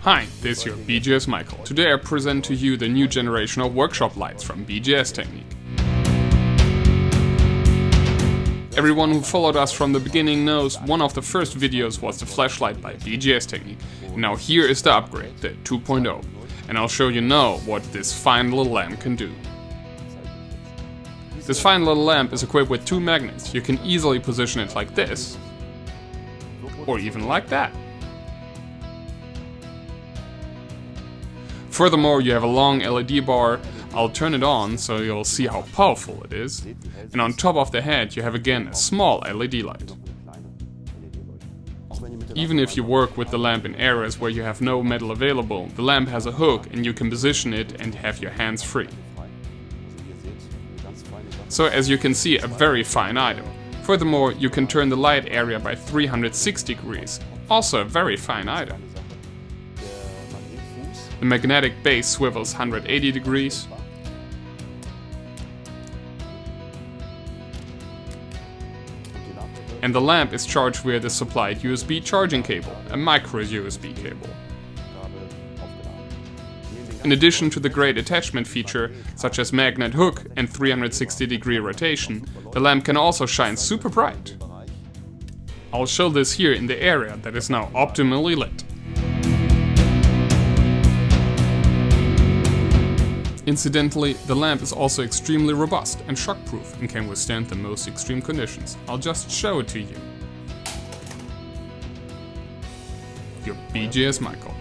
Hi, this is your BGS Michael. Today I present to you the new generation of workshop lights from BGS Technique. Everyone who followed us from the beginning knows one of the first videos was the flashlight by BGS Technique. And now here is the upgrade, the 2.0. And I'll show you now what this fine little lamp can do. This fine little lamp is equipped with two magnets. You can easily position it like this, or even like that. Furthermore, you have a long LED bar. I'll turn it on so you'll see how powerful it is. And on top of the head you have again a small LED light. Even if you work with the lamp in areas where you have no metal available, the lamp has a hook and you can position it and have your hands free. So as you can see, a very fine item. Furthermore, you can turn the light area by 360 degrees. Also a very fine item. The magnetic base swivels 180 degrees. And the lamp is charged via the supplied USB charging cable, a micro USB cable. In addition to the great attachment feature, such as magnet hook and 360-degree rotation, the lamp can also shine super bright. I'll show this here in the area that is now optimally lit. Incidentally, the lamp is also extremely robust and shockproof and can withstand the most extreme conditions. I'll just show it to you. Your BGS Michael.